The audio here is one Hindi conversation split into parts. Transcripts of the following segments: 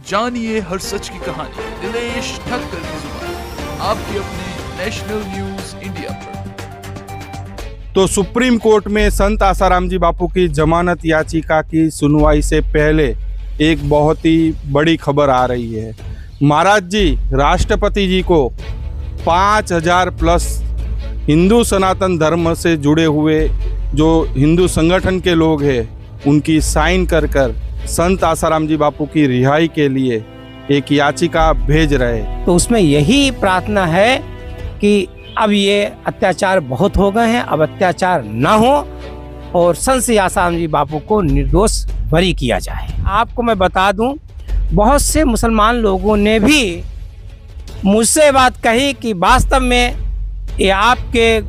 जानिए हर सच की कहानी दिनेश ठक्कर की जुबान, आपके अपने नेशनल न्यूज इंडिया पर। तो सुप्रीम कोर्ट में संत आसाराम जी बापू की जमानत याचिका की सुनवाई से पहले एक बहुत ही बड़ी खबर आ रही है। महाराज जी राष्ट्रपति जी को 5000 प्लस हिंदू सनातन धर्म से जुड़े हुए जो हिंदू संगठन के लोग हैं उनकी साइन कर संत आसाराम जी बापू की रिहाई के लिए एक याचिका भेज रहे। तो उसमें यही प्रार्थना है कि अब ये अत्याचार बहुत हो गए हैं, अब अत्याचार ना हो और संत आसाराम जी बापू को निर्दोष बरी किया जाए। आपको मैं बता दूं, बहुत से मुसलमान लोगों ने भी मुझसे बात कही कि वास्तव में ये आपके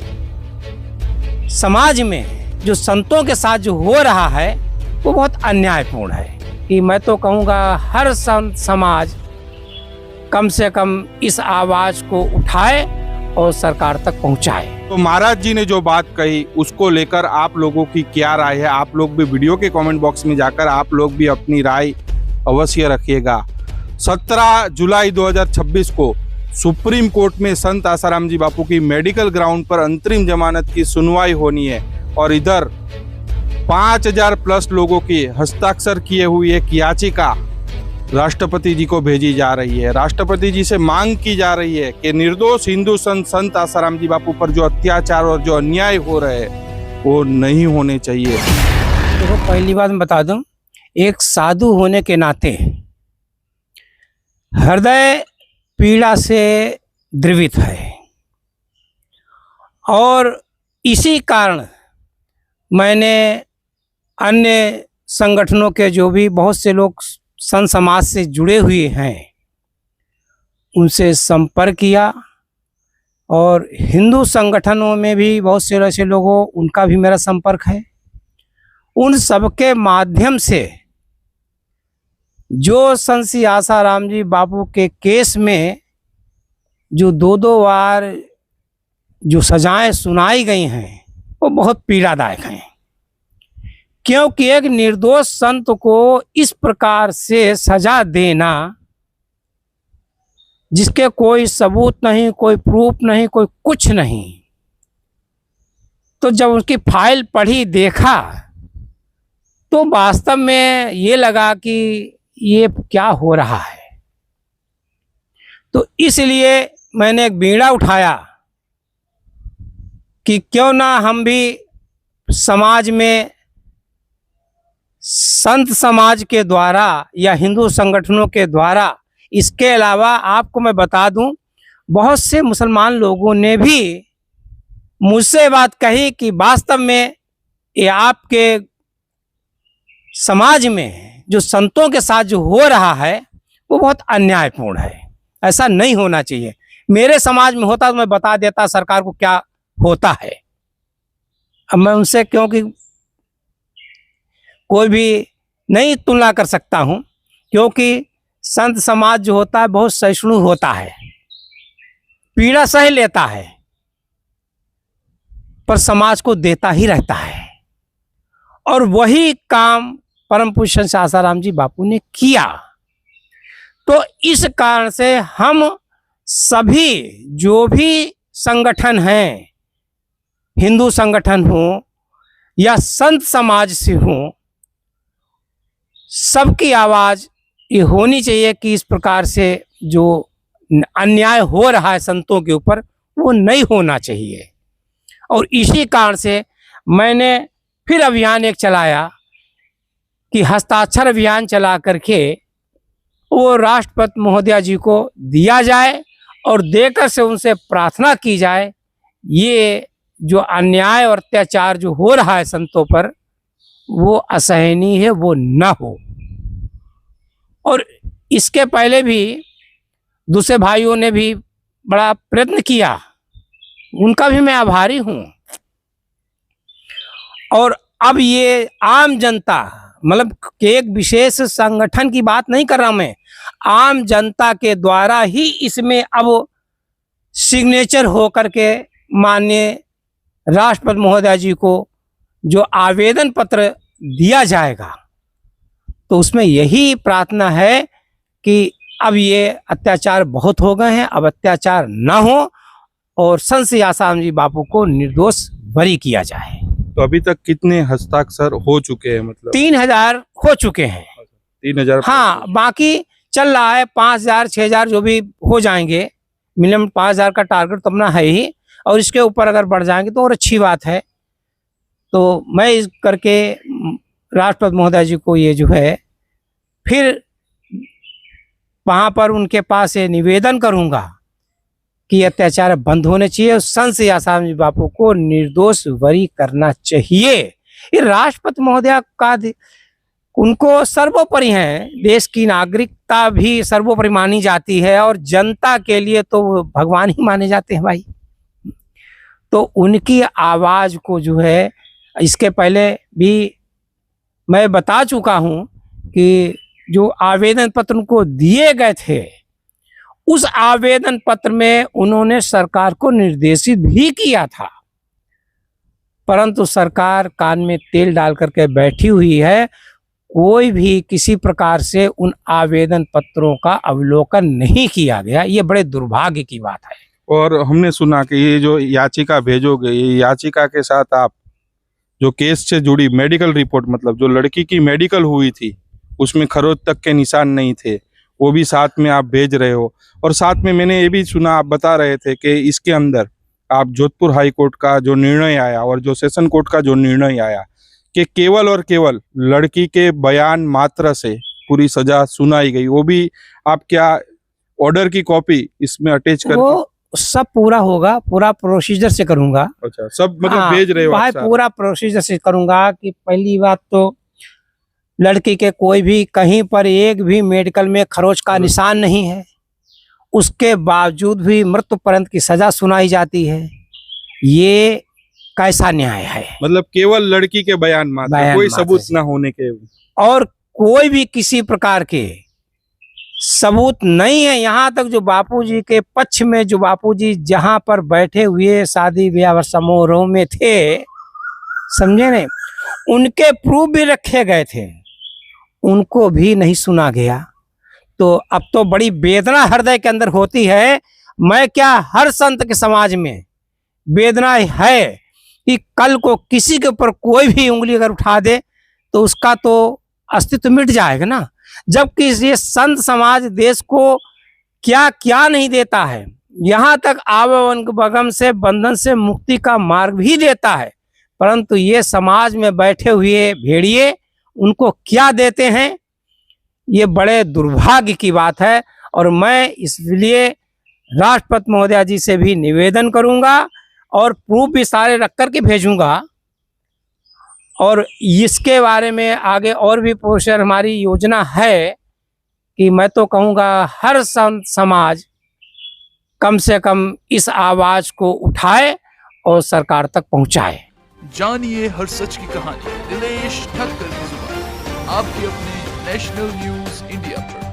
समाज में जो संतों के साथ जो हो रहा है वो बहुत अन्यायपूर्ण है। कि मैं तो कहूँगा हर संत समाज कम से कम इस आवाज़ को उठाए और सरकार तक पहुँचाए। तो महाराज जी ने जो बात कही उसको लेकर आप लोगों की क्या राय है? आप लोग भी वीडियो के कमेंट बॉक्स में जाकर आप लोग भी अपनी राय अवश्य रखिएगा। 17 जुलाई 2026 को सुप्रीम कोर्ट में संत आसाराम जी बापू की मेडिकल ग्राउंड पर अंतरिम जमानत की सुनवाई होनी है और इधर 5000 प्लस लोगों की हस्ताक्षर किए हुई एक याचिका राष्ट्रपति जी को भेजी जा रही है। राष्ट्रपति जी से मांग की जा रही है कि निर्दोष हिंदू संत आसाराम जी बापू पर जो अत्याचार और जो अन्याय हो रहे हैं वो नहीं होने चाहिए। देखो, पहली बात मैं बता दूं, एक साधु होने के नाते हृदय पीड़ा से द्रवित है और इसी कारण मैंने अन्य संगठनों के जो भी बहुत से लोग संत समाज से जुड़े हुए हैं उनसे संपर्क किया और हिंदू संगठनों में भी बहुत से ऐसे लोगों उनका भी मेरा संपर्क है। उन सबके माध्यम से जो संत आसाराम जी बापू के केस में जो दो बार जो सजाएं सुनाई गई हैं वो बहुत पीड़ादायक हैं, क्योंकि एक निर्दोष संत को इस प्रकार से सजा देना जिसके कोई सबूत नहीं, कोई प्रूफ नहीं, कोई कुछ नहीं, तो जब उसकी फाइल पढ़ी देखा तो वास्तव में ये लगा कि ये क्या हो रहा है। तो इसलिए मैंने एक बीड़ा उठाया कि क्यों ना हम भी समाज में संत समाज के द्वारा या हिंदू संगठनों के द्वारा, इसके अलावा आपको मैं बता दूं, बहुत से मुसलमान लोगों ने भी मुझसे बात कही कि वास्तव में ये आपके समाज में जो संतों के साथ जो हो रहा है वो बहुत अन्यायपूर्ण है, ऐसा नहीं होना चाहिए। मेरे समाज में होता तो मैं बता देता सरकार को क्या होता है। अब मैं उनसे क्योंकि कोई भी नहीं तुलना कर सकता हूँ, क्योंकि संत समाज जो होता है बहुत सहिष्णु होता है, पीड़ा सह लेता है, पर समाज को देता ही रहता है। और वही काम परम पूज्य संत आसाराम जी बापू ने किया। तो इस कारण से हम सभी जो भी संगठन हैं, हिंदू संगठन हो या संत समाज से हो, सबकी आवाज़ ये होनी चाहिए कि इस प्रकार से जो अन्याय हो रहा है संतों के ऊपर वो नहीं होना चाहिए। और इसी कारण से मैंने फिर अभियान एक चलाया कि हस्ताक्षर अभियान चला करके वो राष्ट्रपति महोदया जी को दिया जाए और देकर से उनसे प्रार्थना की जाए ये जो अन्याय और अत्याचार जो हो रहा है संतों पर वो असहनीय है, वो ना हो। और इसके पहले भी दूसरे भाइयों ने भी बड़ा प्रयत्न किया, उनका भी मैं आभारी हूँ। और अब ये आम जनता, मतलब एक विशेष संगठन की बात नहीं कर रहा मैं, आम जनता के द्वारा ही इसमें अब सिग्नेचर हो करके माननीय राष्ट्रपति महोदय जी को जो आवेदन पत्र दिया जाएगा तो उसमें यही प्रार्थना है कि अब ये अत्याचार बहुत हो गए हैं, अब अत्याचार ना हो और संत श्री आसाराम जी बापू को निर्दोष बरी किया जाए। तो अभी तक कितने हस्ताक्षर हो चुके हैं? मतलब 3000 हो चुके हैं। 3000? हाँ, बाकी चल रहा है 5000 6000 जो भी हो जाएंगे। मिनिमम 5000 का टारगेट तो अपना है ही, और इसके ऊपर अगर बढ़ जाएंगे तो और अच्छी बात है। तो मैं इस करके राष्ट्रपति महोदय जी को ये जो है फिर वहाँ पर उनके पास ये निवेदन करूँगा कि अत्याचार बंद होने चाहिए और संत श्री आसाराम जी बापू को निर्दोष बरी करना चाहिए। ये राष्ट्रपति महोदय का उनको सर्वोपरि है, देश की नागरिकता भी सर्वोपरि मानी जाती है और जनता के लिए तो वो भगवान ही माने जाते हैं भाई। तो उनकी आवाज़ को जो है, इसके पहले भी मैं बता चुका हूँ कि जो आवेदन पत्र उनको दिए गए थे, उस आवेदन पत्र में उन्होंने सरकार को निर्देशित भी किया था, परंतु सरकार कान में तेल डाल करके बैठी हुई है। कोई भी किसी प्रकार से उन आवेदन पत्रों का अवलोकन नहीं किया गया। ये बड़े दुर्भाग्य की बात है। और हमने सुना कि ये जो याचिका भेजोगे, ये याचिका के साथ आप जो केस से जुड़ी मेडिकल रिपोर्ट, मतलब जो लड़की की मेडिकल हुई थी उसमें खरोच तक के निशान नहीं थे, वो भी साथ में आप भेज रहे हो। और साथ में मैंने ये भी सुना, आप बता रहे थे कि इसके अंदर आप जोधपुर हाई कोर्ट का जो निर्णय आया और जो सेशन कोर्ट का जो निर्णय आया कि केवल और केवल लड़की के बयान मात्र से पूरी सजा सुनाई गई, वो भी आप क्या ऑर्डर की कॉपी इसमें अटैच कर? वो सब पूरा होगा, पूरा प्रोसीजर से करूंगा। अच्छा, सब मतलब भेज रहे हो भाई? पूरा प्रोसीजर से करूंगा कि पहली बात तो लड़की के कोई भी कहीं पर एक भी मेडिकल में खरोच का निशान नहीं है, उसके बावजूद भी मृत्यु पर्यंत की सजा सुनाई जाती है। ये कैसा न्याय है? मतलब केवल लड़की के बयान मात्र, कोई सबूत ना होने के, और कोई भी किसी प्रकार के सबूत नहीं है। यहाँ तक जो बापूजी के पक्ष में, जो बापूजी जहाँ पर बैठे हुए शादी ब्याह समारोह में थे, समझे ने, उनके प्रूफ भी रखे गए थे, उनको भी नहीं सुना गया। तो अब तो बड़ी वेदना हृदय के अंदर होती है। मैं क्या, हर संत के समाज में वेदना है कि कल को किसी के ऊपर कोई भी उंगली अगर उठा दे तो उसका तो अस्तित्व मिट जाएगा ना। जबकि ये संत समाज देश को क्या क्या नहीं देता है, यहाँ तक आवगम से बंधन से मुक्ति का मार्ग भी देता है, परंतु ये समाज में बैठे हुए भेड़िए उनको क्या देते हैं, ये बड़े दुर्भाग्य की बात है। और मैं इसलिए राष्ट्रपति महोदय जी से भी निवेदन करूंगा और प्रूफ भी सारे रख कर के भेजूंगा। और इसके बारे में आगे और भी प्रोसेस हमारी योजना है कि मैं तो कहूँगा हर संत समाज कम से कम इस आवाज़ को उठाए और सरकार तक पहुँचाए। जानिए हर सच की कहानी दिनेश ठक्कर की जुबान, आपके अपने नेशनल न्यूज़ इंडिया पर।